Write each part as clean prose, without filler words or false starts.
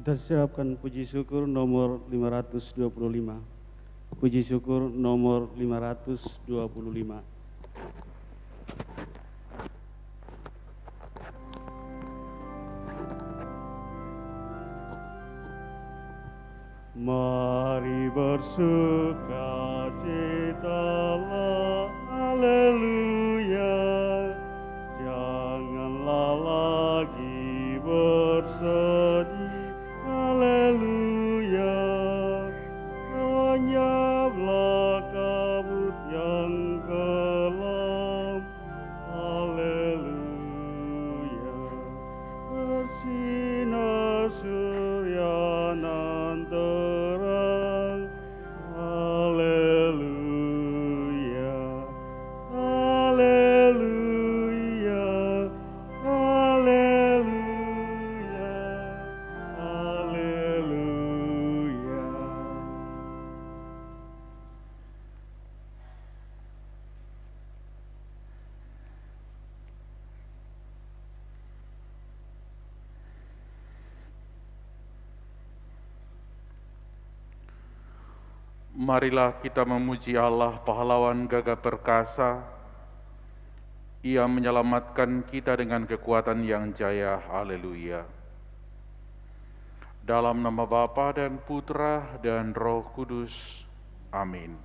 Kita siapkan puji syukur nomor 525. Puji syukur nomor 525. Mari bersukacitalah, haleluya. Janganlah lagi bersedih, haleluya. Lenyaplah kabut yang kelam, haleluya. Bersinar surya nan terang, haleluya, haleluya, haleluya, haleluya. Marilah kita memuji Allah, pahlawan gagah perkasa. Ia menyelamatkan kita dengan kekuatan yang jaya. Haleluya. Dalam nama Bapa dan Putra dan Roh Kudus. Amin.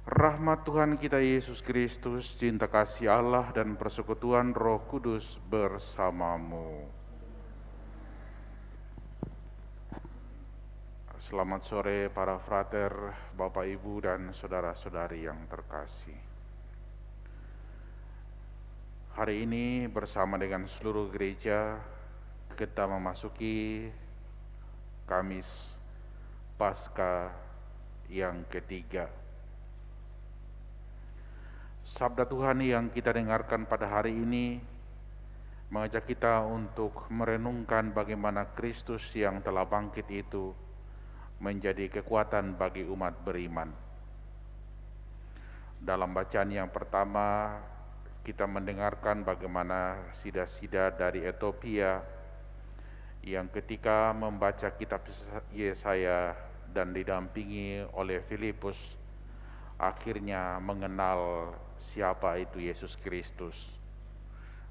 Rahmat Tuhan kita Yesus Kristus, cinta kasih Allah dan persekutuan Roh Kudus bersamamu. Selamat sore para frater, Bapak Ibu dan saudara-saudari yang terkasih. Hari ini bersama dengan seluruh gereja kita memasuki Kamis Paskah yang ketiga. Sabda Tuhan yang kita dengarkan pada hari ini mengajak kita untuk merenungkan bagaimana Kristus yang telah bangkit itu menjadi kekuatan bagi umat beriman. Dalam bacaan yang pertama, kita mendengarkan bagaimana sida-sida dari Ethiopia yang ketika membaca kitab Yesaya dan didampingi oleh Filipus, akhirnya mengenal siapa itu Yesus Kristus,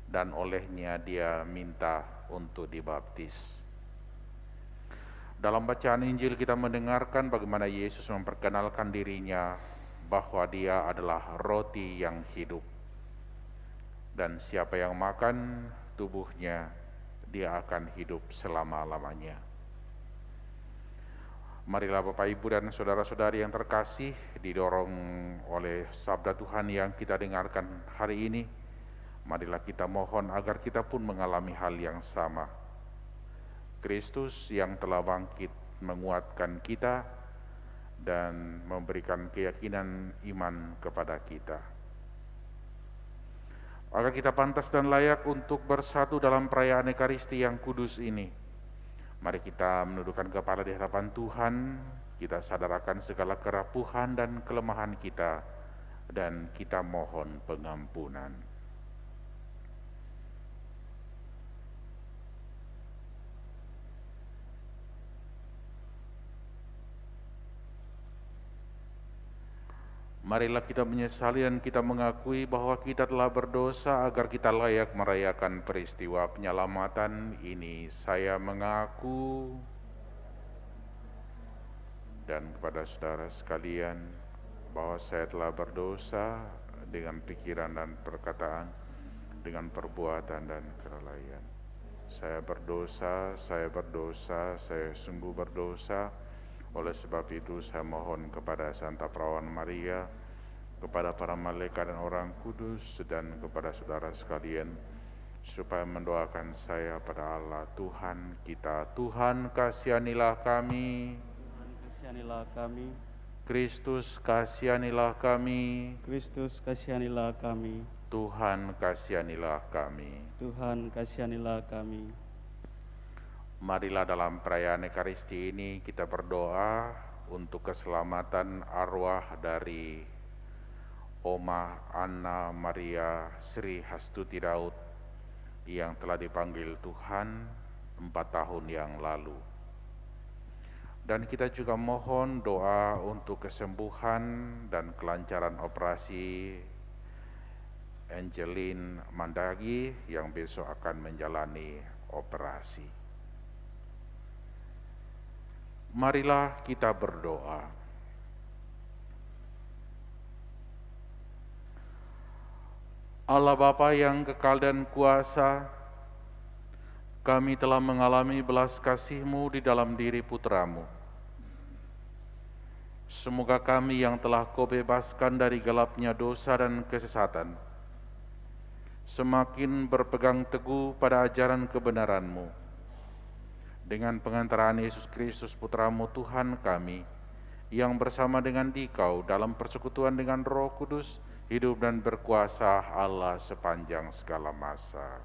dan olehnya dia minta untuk dibaptis. Dalam bacaan Injil kita mendengarkan bagaimana Yesus memperkenalkan dirinya bahwa dia adalah roti yang hidup. Dan siapa yang makan tubuhnya, dia akan hidup selama-lamanya. Marilah Bapak Ibu dan saudara-saudari yang terkasih, didorong oleh sabda Tuhan yang kita dengarkan hari ini, marilah kita mohon agar kita pun mengalami hal yang sama. Kristus yang telah bangkit menguatkan kita dan memberikan keyakinan iman kepada kita. Agar kita pantas dan layak untuk bersatu dalam perayaan Ekaristi yang kudus ini, mari kita menundukkan kepala di hadapan Tuhan, kita sadarkan segala kerapuhan dan kelemahan kita, dan kita mohon pengampunan. Marilah kita menyesali dan kita mengakui bahwa kita telah berdosa agar kita layak merayakan peristiwa penyelamatan ini. Saya mengaku, dan kepada saudara sekalian, bahwa saya telah berdosa dengan pikiran dan perkataan, dengan perbuatan dan kelalaian. Saya berdosa, saya sungguh berdosa. Oleh sebab itu saya mohon kepada Santa Perawan Maria, kepada para malaikat dan orang kudus, dan kepada saudara sekalian, supaya mendoakan saya pada Allah Tuhan kita. Tuhan kasihanilah kami. Tuhan kasihanilah kami. Kristus kasihanilah kami. Kristus kasihanilah kami. Tuhan kasihanilah kami. Tuhan kasihanilah kami. Marilah dalam perayaan Ekaristi ini kita berdoa untuk keselamatan arwah dari Oma Anna Maria Sri Hastuti Daud yang telah dipanggil Tuhan tahun yang lalu. Dan kita juga mohon doa untuk kesembuhan dan kelancaran operasi Angeline Mandagi yang besok akan menjalani operasi. Marilah kita berdoa. Allah Bapa yang kekal dan kuasa, kami telah mengalami belas kasih-Mu di dalam diri Putra-Mu. Semoga kami yang telah Kau bebaskan dari gelapnya dosa dan kesesatan, semakin berpegang teguh pada ajaran kebenaran-Mu. Dengan pengantaraan Yesus Kristus Putra-Mu Tuhan kami, yang bersama dengan Dikau dalam persekutuan dengan Roh Kudus, hidup dan berkuasa Allah sepanjang segala masa.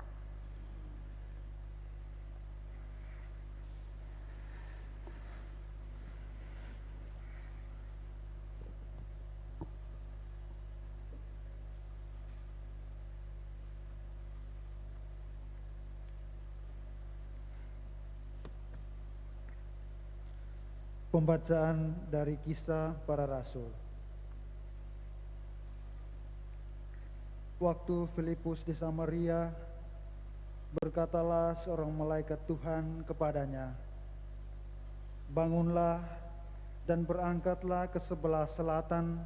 Pembacaan dari Kisah Para Rasul. Waktu Filipus di Samaria, berkatalah seorang malaikat Tuhan kepadanya, "Bangunlah dan berangkatlah ke sebelah selatan,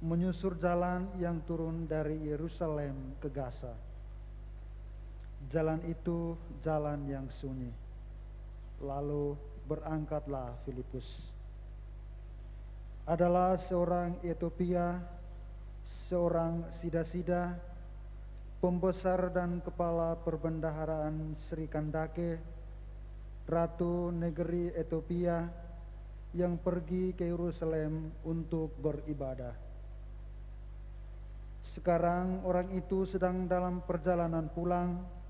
menyusur jalan yang turun dari Yerusalem ke Gaza. Jalan itu jalan yang sunyi." Lalu berangkatlah Filipus. Adalah seorang Etiopia, seorang sida-sida, pembesar dan kepala perbendaharaan Sri Kandake, ratu negeri Etiopia, yang pergi ke Yerusalem untuk beribadah. Sekarang orang itu sedang dalam perjalanan pulang.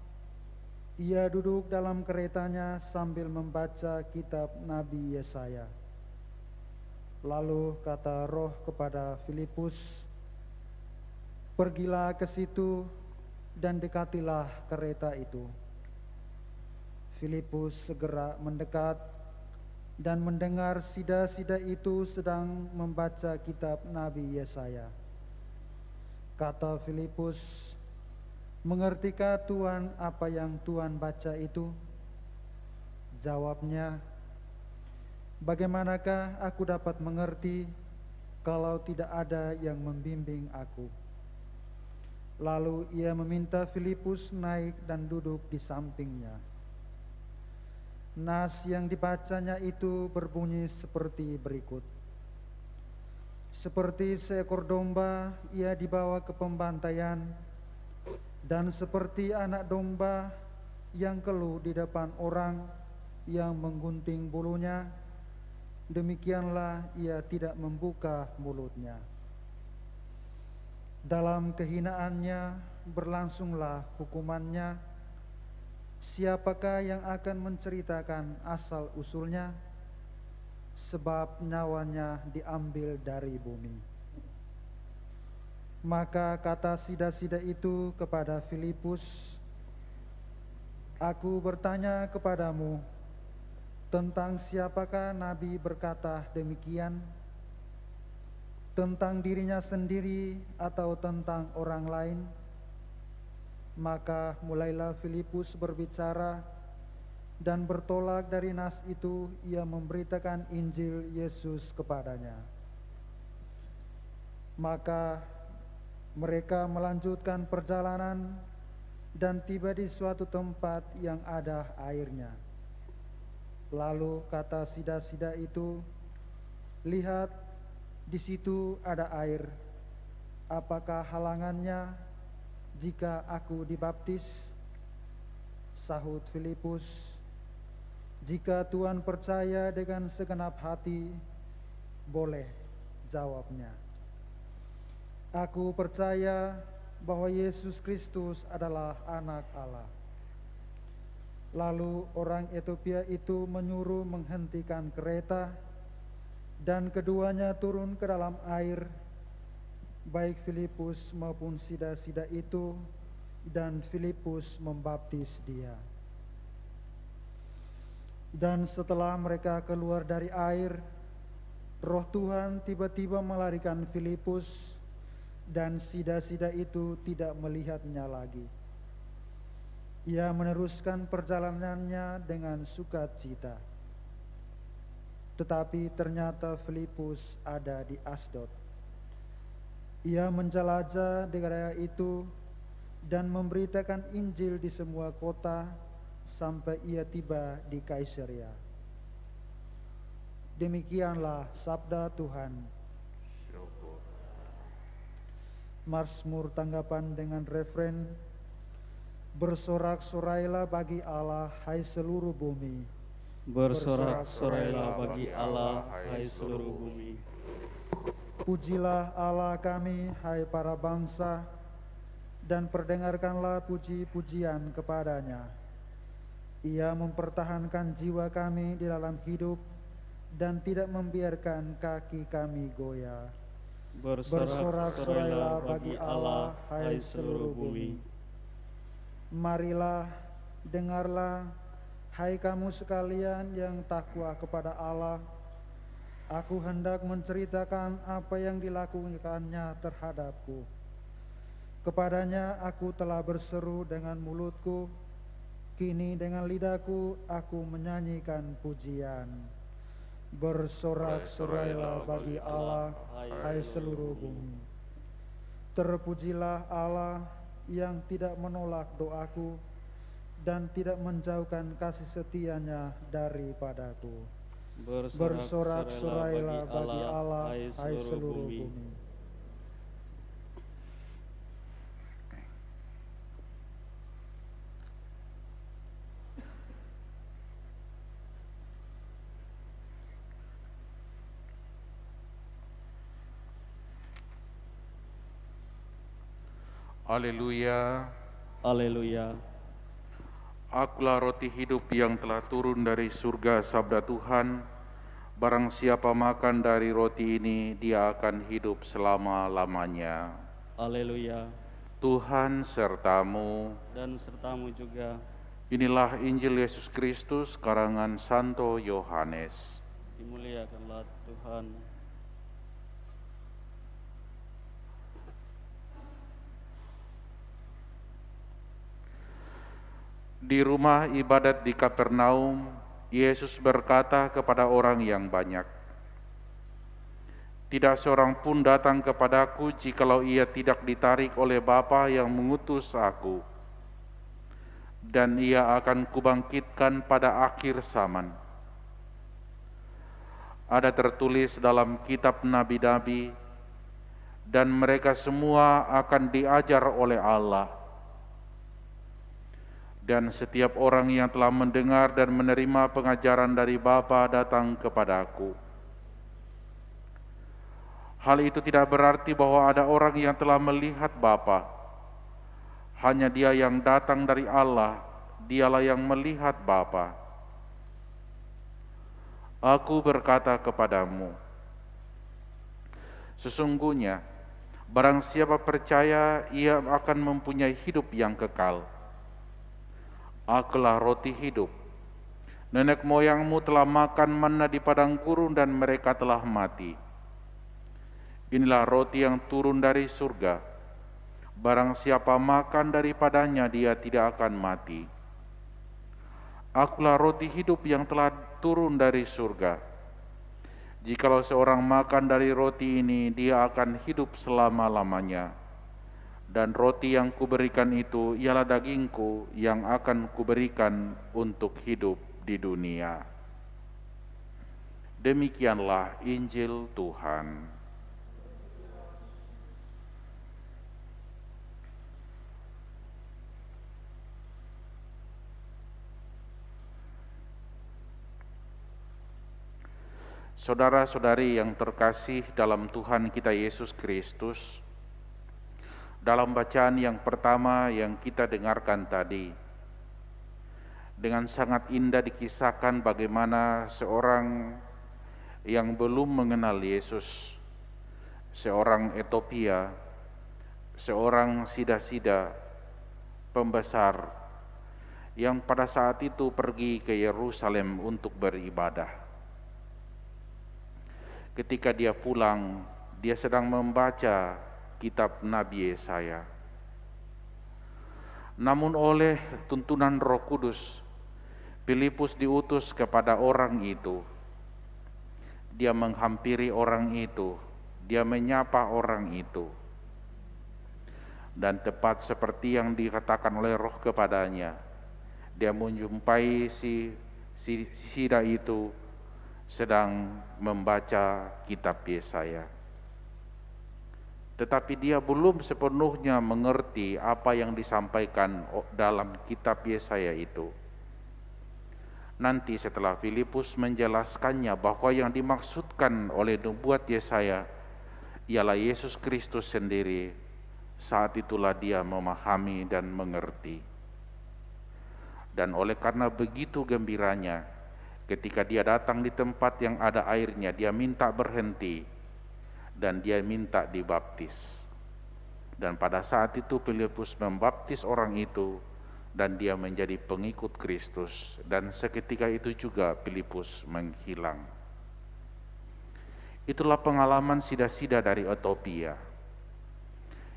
Ia duduk dalam keretanya sambil membaca kitab Nabi Yesaya. Lalu kata Roh kepada Filipus, "Pergilah ke situ dan dekatilah kereta itu." Filipus segera mendekat dan mendengar sida-sida itu sedang membaca kitab Nabi Yesaya. Kata Filipus, "Mengertikah Tuhan apa yang Tuhan baca itu?" Jawabnya, "Bagaimanakah aku dapat mengerti kalau tidak ada yang membimbing aku?" Lalu ia meminta Filipus naik dan duduk di sampingnya. Nas yang dibacanya itu berbunyi seperti berikut. "Seperti seekor domba ia dibawa ke pembantaian, dan seperti anak domba yang keluh di depan orang yang menggunting bulunya, demikianlah ia tidak membuka mulutnya. Dalam kehinaannya berlangsunglah hukumannya. Siapakah yang akan menceritakan asal-usulnya? Sebab nyawanya diambil dari bumi." Maka kata sida-sida itu kepada Filipus, "Aku bertanya kepadamu, tentang siapakah Nabi berkata demikian? Tentang dirinya sendiri atau tentang orang lain?" Maka mulailah Filipus berbicara, dan bertolak dari nas itu ia memberitakan Injil Yesus kepadanya. Maka mereka melanjutkan perjalanan dan tiba di suatu tempat yang ada airnya. Lalu kata sida-sida itu, "Lihat, di situ ada air. Apakah halangannya jika aku dibaptis?" Sahut Filipus, "Jika Tuhan percaya dengan segenap hati, boleh," jawabnya. "Aku percaya bahwa Yesus Kristus adalah Anak Allah." Lalu orang Etiopia itu menyuruh menghentikan kereta, dan keduanya turun ke dalam air, baik Filipus maupun sida-sida itu, dan Filipus membaptis dia. Dan setelah mereka keluar dari air, Roh Tuhan tiba-tiba melarikan Filipus, dan sida-sida itu tidak melihatnya lagi. Ia meneruskan perjalanannya dengan sukacita. Tetapi ternyata Filipus ada di Asdod. Ia menjelajah daerah itu dan memberitakan Injil di semua kota sampai ia tiba di Kaisarea. Demikianlah sabda Tuhan. Mazmur tanggapan dengan refren, bersorak-sorailah bagi Allah, hai seluruh bumi. Bersorak-sorailah bagi Allah, hai seluruh bumi. Pujilah Allah kami, hai para bangsa, dan perdengarkanlah puji-pujian kepadanya. Ia mempertahankan jiwa kami di dalam hidup dan tidak membiarkan kaki kami goyah. Bersorak-sorailah bagi Allah, hai seluruh bumi. Marilah, dengarlah, hai kamu sekalian yang takwa kepada Allah. Aku hendak menceritakan apa yang dilakukannya terhadapku. Kepadanya aku telah berseru dengan mulutku, kini dengan lidahku aku menyanyikan pujian. Bersorak-sorailah bagi Allah, hai seluruh bumi. Terpujilah Allah yang tidak menolak doaku dan tidak menjauhkan kasih setianya daripadaku. Bersorak-sorailah bagi Allah, hai seluruh bumi. Haleluya. Haleluya. Akulah roti hidup yang telah turun dari surga, sabda Tuhan. Barang siapa makan dari roti ini, dia akan hidup selama-lamanya. Haleluya. Tuhan sertamu. Dan sertamu juga. Inilah Injil Yesus Kristus karangan Santo Yohanes. Dimuliakanlah Tuhan. Di rumah ibadat di Kapernaum, Yesus berkata kepada orang yang banyak, "Tidak seorang pun datang kepadaku jikalau ia tidak ditarik oleh Bapa yang mengutus aku, dan ia akan kubangkitkan pada akhir zaman." Ada tertulis dalam kitab nabi-nabi, dan mereka semua akan diajar oleh Allah. Dan setiap orang yang telah mendengar dan menerima pengajaran dari Bapa datang kepadaku. Hal itu tidak berarti bahwa ada orang yang telah melihat Bapa. Hanya dia yang datang dari Allah, dialah yang melihat Bapa. Aku berkata kepadamu, sesungguhnya barang siapa percaya, ia akan mempunyai hidup yang kekal. Akulah roti hidup. Nenek moyangmu telah makan manna di padang gurun dan mereka telah mati. Inilah roti yang turun dari surga. Barang siapa makan daripadanya, dia tidak akan mati. Akulah roti hidup yang telah turun dari surga. Jikalau seorang makan dari roti ini, dia akan hidup selama-lamanya. Dan roti yang kuberikan itu ialah dagingku yang akan kuberikan untuk hidup di dunia. Demikianlah Injil Tuhan. Saudara-saudari yang terkasih dalam Tuhan kita Yesus Kristus, dalam bacaan yang pertama yang kita dengarkan tadi, dengan sangat indah dikisahkan bagaimana seorang yang belum mengenal Yesus, seorang Etiopia, seorang sida-sida pembesar yang pada saat itu pergi ke Yerusalem untuk beribadah. Ketika dia pulang, dia sedang membaca kitab Nabi Yesaya. Namun oleh tuntunan Roh Kudus, Filipus diutus kepada orang itu. Dia menghampiri orang itu, dia menyapa orang itu. Dan tepat seperti yang dikatakan oleh Roh kepadanya, dia menjumpai si sida itu sedang membaca kitab Yesaya. Tetapi dia belum sepenuhnya mengerti apa yang disampaikan dalam kitab Yesaya itu. Nanti setelah Filipus menjelaskannya bahwa yang dimaksudkan oleh nubuat Yesaya ialah Yesus Kristus sendiri, saat itulah dia memahami dan mengerti. Dan oleh karena begitu gembiranya, ketika dia datang di tempat yang ada airnya, dia minta berhenti dan dia minta dibaptis. Dan pada saat itu Filipus membaptis orang itu dan dia menjadi pengikut Kristus, dan seketika itu juga Filipus menghilang. Itulah pengalaman sida-sida dari Etiopia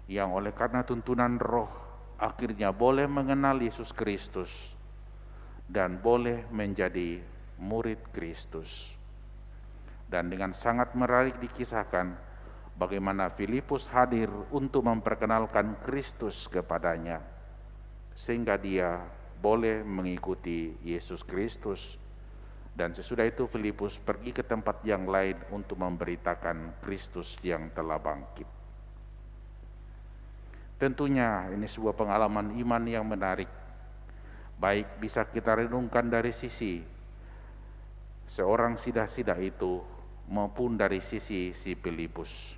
yang oleh karena tuntunan Roh akhirnya boleh mengenal Yesus Kristus dan boleh menjadi murid Kristus. Dan dengan sangat menarik dikisahkan bagaimana Filipus hadir untuk memperkenalkan Kristus kepadanya, sehingga dia boleh mengikuti Yesus Kristus. Dan sesudah itu Filipus pergi ke tempat yang lain untuk memberitakan Kristus yang telah bangkit. Tentunya ini sebuah pengalaman iman yang menarik, baik bisa kita renungkan dari sisi seorang sida-sida itu maupun dari sisi si Filipus.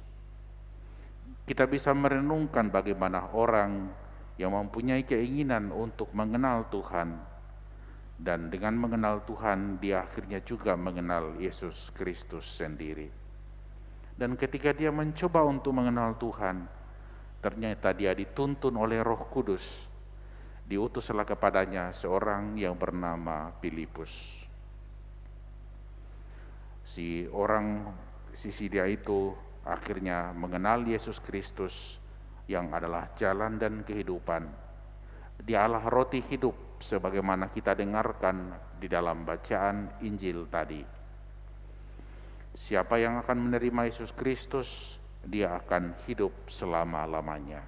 Kita bisa merenungkan bagaimana orang yang mempunyai keinginan untuk mengenal Tuhan, dan dengan mengenal Tuhan dia akhirnya juga mengenal Yesus Kristus sendiri. Dan ketika dia mencoba untuk mengenal Tuhan, ternyata dia dituntun oleh Roh Kudus. Diutuslah kepadanya seorang yang bernama Filipus. Si dia itu akhirnya mengenal Yesus Kristus yang adalah jalan dan kehidupan. Dialah roti hidup sebagaimana kita dengarkan di dalam bacaan Injil tadi. Siapa yang akan menerima Yesus Kristus, dia akan hidup selama-lamanya.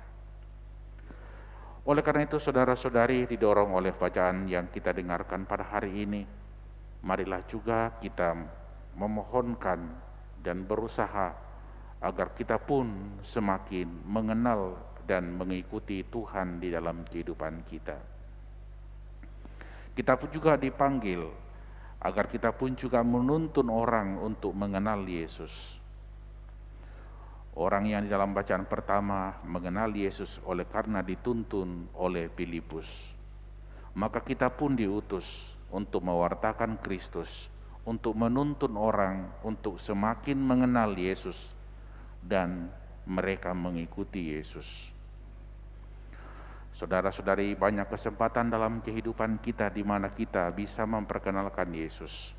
Oleh karena itu saudara-saudari, didorong oleh bacaan yang kita dengarkan pada hari ini, marilah juga kita memohonkan dan berusaha agar kita pun semakin mengenal dan mengikuti Tuhan di dalam kehidupan kita. Kita pun juga dipanggil agar kita pun juga menuntun orang untuk mengenal Yesus. Orang yang di dalam bacaan pertama mengenal Yesus oleh karena dituntun oleh Filipus. Maka kita pun diutus untuk mewartakan Kristus, untuk menuntun orang untuk semakin mengenal Yesus dan mereka mengikuti Yesus. Saudara-saudari, banyak kesempatan dalam kehidupan kita di mana kita bisa memperkenalkan Yesus.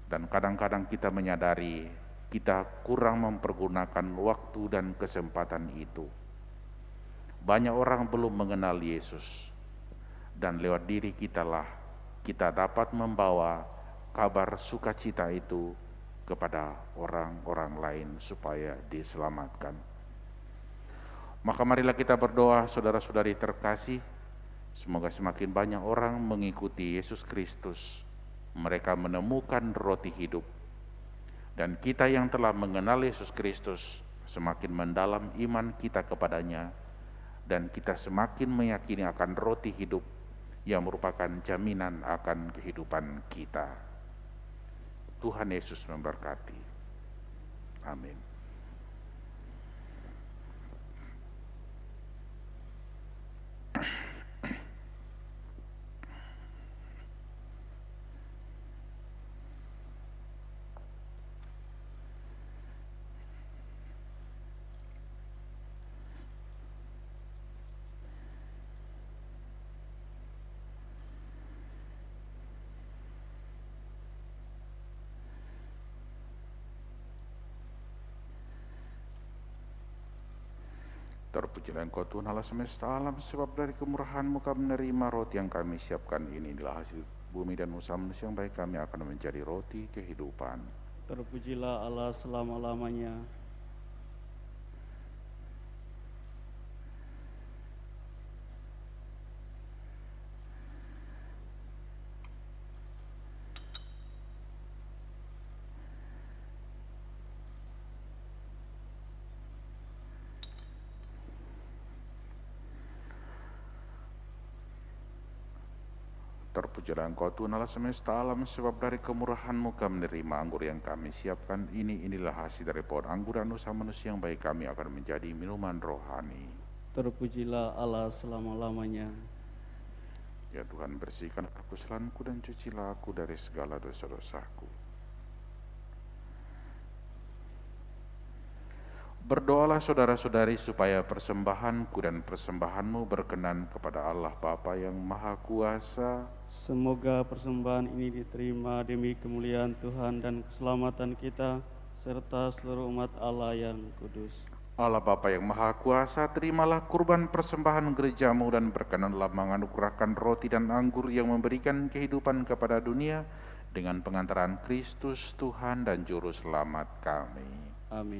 Dan kadang-kadang kita menyadari kita kurang mempergunakan waktu dan kesempatan itu. Banyak orang belum mengenal Yesus, dan lewat diri kitalah kita dapat membawa kabar sukacita itu kepada orang-orang lain supaya diselamatkan. Maka marilah kita berdoa, saudara-saudari terkasih, semoga semakin banyak orang mengikuti Yesus Kristus, mereka menemukan roti hidup, dan kita yang telah mengenal Yesus Kristus semakin mendalam iman kita kepadanya, dan kita semakin meyakini akan roti hidup yang merupakan jaminan akan kehidupan kita. Tuhan Yesus memberkati. Amin. Terpujilah Engkau Tuhan Allah semesta alam, sebab dari kemurahan-Mu kami menerima roti yang kami siapkan ini. Inilah hasil bumi dan usaha manusia yang baik, kami akan menjadi roti kehidupan. Terpujilah Allah selama-lamanya. Terpujilah Engkau Tuhan Allah semesta alam, sebab dari kemurahan-Mu kami menerima anggur yang kami siapkan ini. Inilah hasil dari pohon anggur dan usaha manusia yang baik, kami akan menjadi minuman rohani. Terpujilah Allah selama-lamanya. Ya Tuhan, bersihkan kesalahanku dan cucilah aku dari segala dosa-dosaku. Berdoalah saudara-saudari supaya persembahanku dan persembahanmu berkenan kepada Allah Bapa yang Maha Kuasa. Semoga persembahan ini diterima demi kemuliaan Tuhan dan keselamatan kita, serta seluruh umat Allah yang kudus. Allah Bapa yang Maha Kuasa, terimalah kurban persembahan gerejamu dan berkenanlah menganugerahkan roti dan anggur yang memberikan kehidupan kepada dunia dengan pengantaran Kristus Tuhan dan Juru Selamat kami. Amin.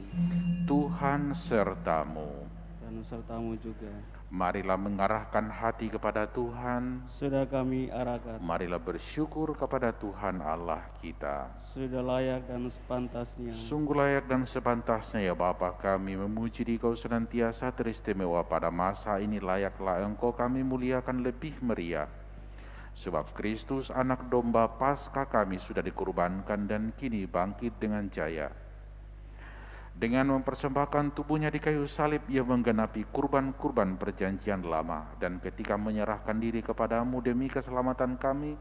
Tuhan sertamu. Dan sertamu juga. Marilah mengarahkan hati kepada Tuhan. Sudah kami arahkan. Marilah bersyukur kepada Tuhan Allah kita. Sudah layak dan sepantasnya. Sungguh layak dan sepantasnya ya Bapa, kami memuji Dikau senantiasa teristimewa pada masa ini. Layaklah Engkau kami muliakan lebih meriah. Sebab Kristus anak domba Paskah kami sudah dikurbankan dan kini bangkit dengan jaya. Dengan mempersembahkan tubuhnya di kayu salib, ia menggenapi kurban-kurban perjanjian lama, dan ketika menyerahkan diri kepadamu demi keselamatan kami,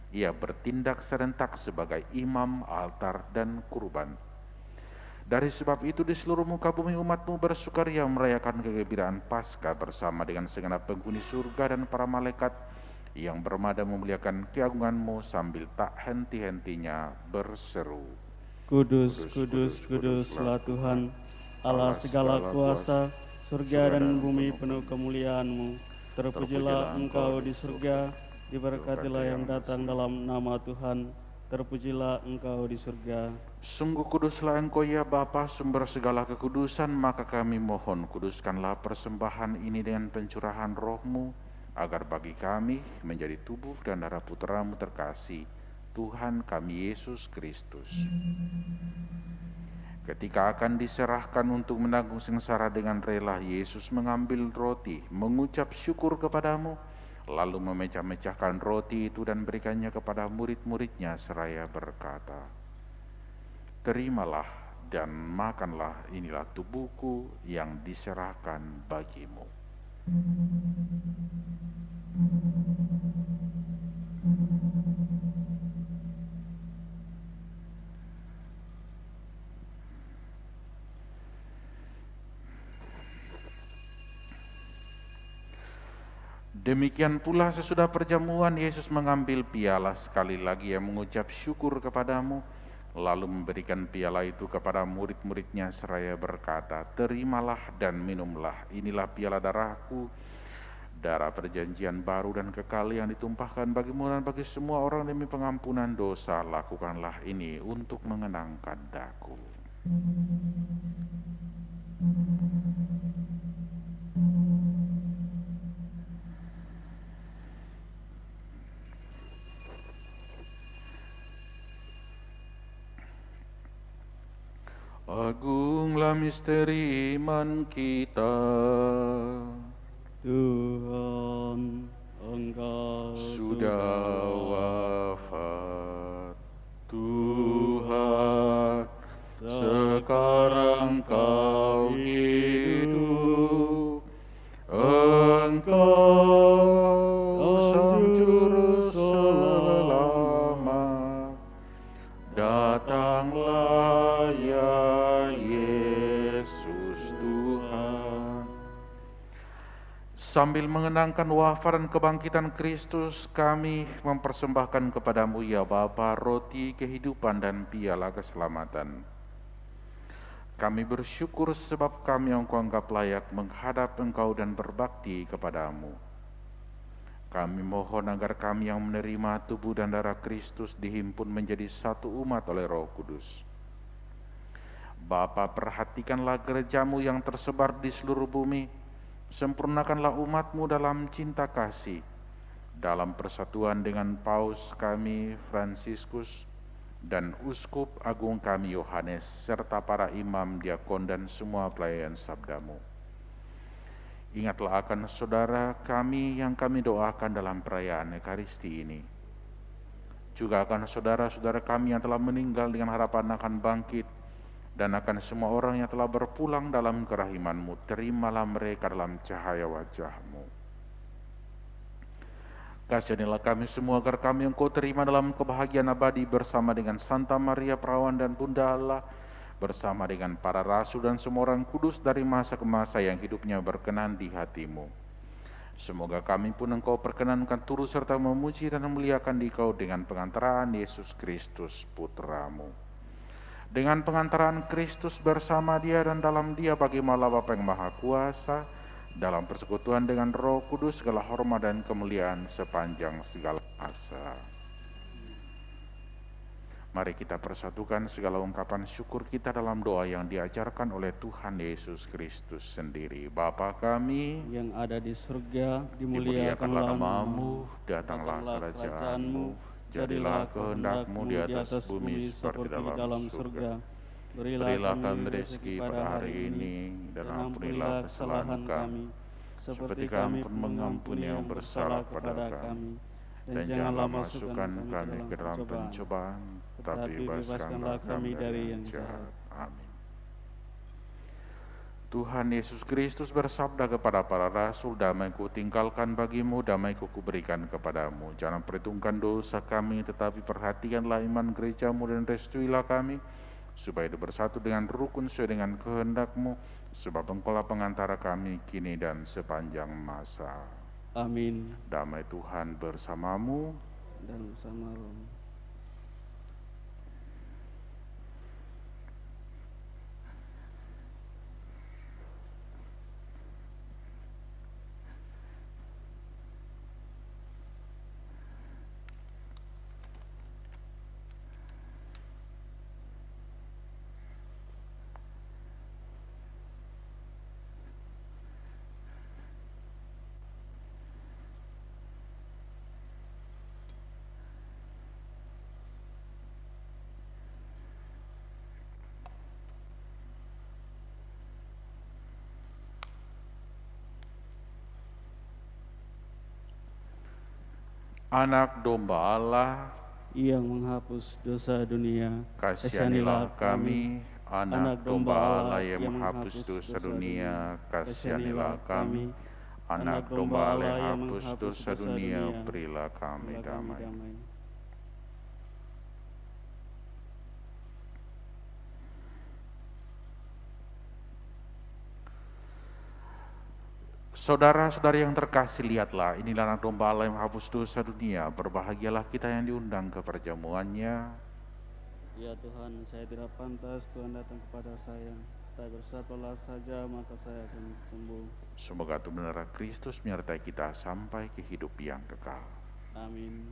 ia bertindak serentak sebagai imam, altar, dan kurban. Dari sebab itu di seluruh muka bumi umatmu bersukaria merayakan kegembiraan Paskah bersama dengan segenap penghuni surga dan para malaikat yang bermada memuliakan keagunganmu sambil tak henti-hentinya berseru. Kudus, kudus, kuduslah Tuhan, Allah segala kuasa, surga dan bumi penuh kemuliaan-Mu. Terpujilah Engkau di surga, diberkatilah yang datang dalam nama Tuhan. Terpujilah Engkau di surga. Sungguh kuduslah Engkau ya Bapa, sumber segala kekudusan, maka kami mohon kuduskanlah persembahan ini dengan pencurahan Roh-Mu, agar bagi kami menjadi tubuh dan darah Putra-Mu terkasih, Tuhan kami Yesus Kristus. Ketika akan diserahkan untuk menanggung sengsara dengan rela, Yesus mengambil roti, mengucap syukur kepadamu, lalu memecah-mecahkan roti itu dan berikannya kepada murid-muridnya seraya berkata, "Terimalah dan makanlah, inilah tubuhku yang diserahkan bagimu." Demikian pula sesudah perjamuan, Yesus mengambil piala, sekali lagi ia mengucap syukur kepadamu, lalu memberikan piala itu kepada murid-muridnya seraya berkata, "Terimalah dan minumlah, inilah piala darahku, darah perjanjian baru dan kekal yang ditumpahkan bagimu dan bagi semua orang demi pengampunan dosa. Lakukanlah ini untuk mengenangkan daku." Agunglah misteri iman kita. Tuhan, Engkau sudah wafat. Tuhan, sekarang Kau hidup. Engkau Sang Juru Selamat. Datanglah ya Yesus Tuhan. Sambil mengenangkan wafat dan kebangkitan Kristus, kami mempersembahkan kepadamu ya Bapa roti kehidupan dan piala keselamatan. Kami bersyukur sebab kami yang Engkau anggap layak menghadap Engkau dan berbakti kepadamu. Kami mohon agar kami yang menerima tubuh dan darah Kristus dihimpun menjadi satu umat oleh Roh Kudus. Bapa, perhatikanlah gerejamu yang tersebar di seluruh bumi, sempurnakanlah umatmu dalam cinta kasih, dalam persatuan dengan Paus kami Fransiskus dan Uskup Agung kami Yohanes, serta para imam, diakon dan semua pelayan sabdamu. Ingatlah akan saudara kami yang kami doakan dalam perayaan Ekaristi ini. Juga akan saudara-saudara kami yang telah meninggal dengan harapan akan bangkit, dan akan semua orang yang telah berpulang dalam kerahiman-Mu. Terimalah mereka dalam cahaya wajah-Mu. Kasihanilah kami semua agar kami Engkau terima dalam kebahagiaan abadi bersama dengan Santa Maria Perawan dan Bunda Allah, bersama dengan para rasul dan semua orang kudus dari masa ke masa yang hidupnya berkenan di hati-Mu. Semoga kami pun Engkau perkenankan turut serta memuji dan memuliakan Dikau dengan pengantaraan Yesus Kristus Putra-Mu. Dengan pengantaran Kristus bersama Dia dan dalam Dia bagimu Allah Bapa yang Maha Kuasa, dalam persekutuan dengan Roh Kudus segala hormat dan kemuliaan sepanjang segala masa. Mari kita persatukan segala ungkapan syukur kita dalam doa yang diajarkan oleh Tuhan Yesus Kristus sendiri. Bapa kami yang ada di surga, dimuliakanlah namamu, datanglah kerajaanmu, jadilah kehendak-Mu di atas bumi seperti dalam surga. Berilah kami rezeki pada hari ini, dan ampunilah kesalahan kami, seperti kami pun mengampuni yang bersalah kepada kami. Dan janganlah masukkan kami ke dalam pencobaan, tetapi bebaskanlah kami dari yang jahat. Amin. Tuhan Yesus Kristus bersabda kepada para rasul, damai-Ku tinggalkan bagimu, damai-Ku kuberikan kepadamu. Jangan perhitungkan dosa kami, tetapi perhatikanlah iman gerejamu dan restuilah kami, supaya itu bersatu dengan rukun sesuai dengan kehendak-Mu, sebab Engkaulah pengantara kami kini dan sepanjang masa. Amin. Damai Tuhan bersamamu Dan bersama roh. Anak domba Allah yang menghapus dosa dunia, kasihanilah kami. Anak domba Allah yang menghapus dosa dunia, kasihanilah kami. Anak domba Allah yang menghapus dosa dunia, berilah kami damai. Saudara-saudari yang terkasih, lihatlah, inilah anak domba Allah yang menghapus dosa dunia. Berbahagialah kita yang diundang ke perjamuannya. Ya Tuhan, saya tidak pantas Tuhan datang kepada saya, tapi bersabdalah saja maka saya akan sembuh. Semoga Tuhan darah Kristus menyertai kita sampai ke hidup yang kekal. Amin.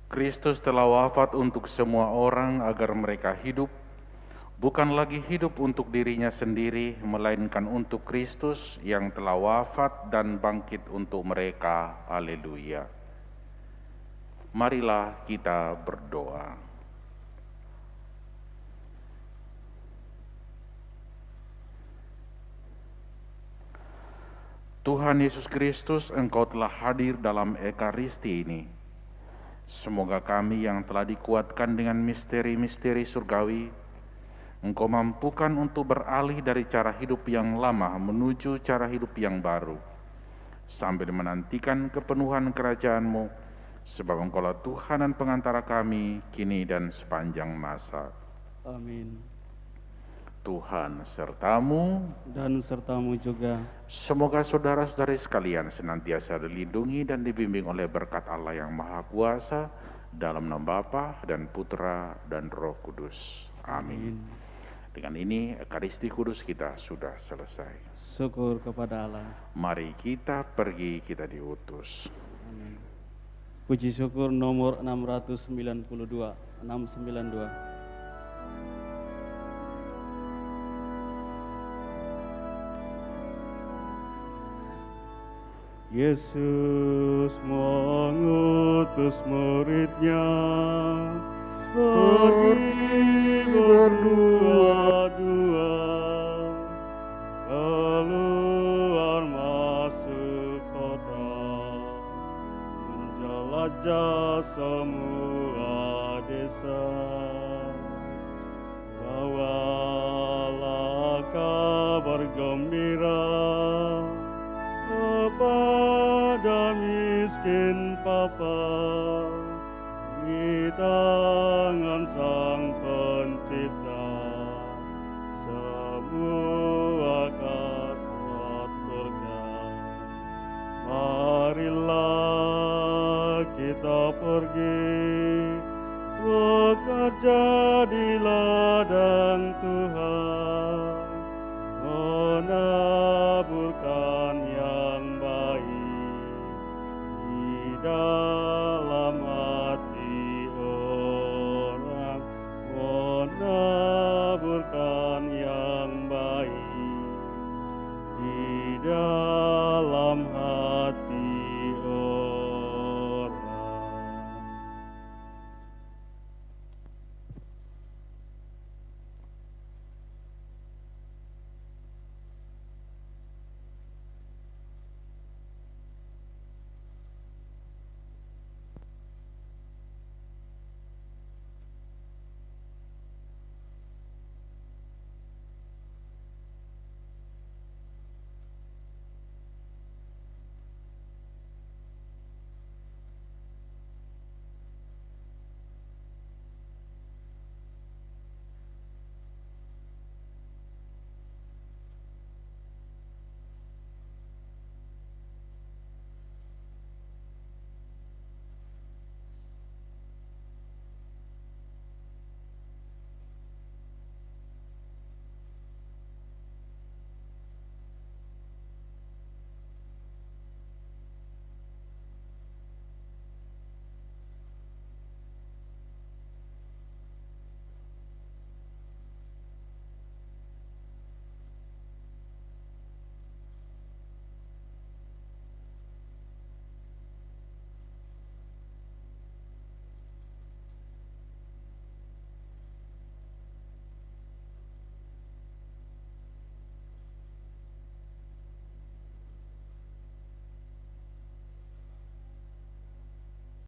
Kristus telah wafat untuk semua orang agar mereka hidup, bukan lagi hidup untuk dirinya sendiri, melainkan untuk Kristus yang telah wafat dan bangkit untuk mereka. Haleluya. Marilah kita berdoa. Tuhan Yesus Kristus, Engkau telah hadir dalam Ekaristi ini. Semoga kami yang telah dikuatkan dengan misteri-misteri surgawi, Engkau mampukan untuk beralih dari cara hidup yang lama menuju cara hidup yang baru, sambil menantikan kepenuhan kerajaan-Mu, sebab Engkaulah Tuhan dan pengantara kami, kini dan sepanjang masa. Amin. Tuhan sertamu, Dan sertamu juga. semoga saudara-saudari sekalian senantiasa dilindungi dan dibimbing oleh berkat Allah yang Maha Kuasa, dalam nama Bapa dan Putra dan Roh Kudus. Amin. Dengan ini Ekaristi Kudus kita sudah selesai. Syukur kepada Allah. Mari kita pergi, kita diutus. Amin. Puji syukur nomor 692. Yesus mengutus murid-Nya pergi berdua-dua, keluar masuk kota, menjelajah semua desa. Bawalah kabar gembira kepada miskin papa, di tangan Sang Pencipta semua kuat berkat. Marilah kita pergi bekerja di ladang Tuhan.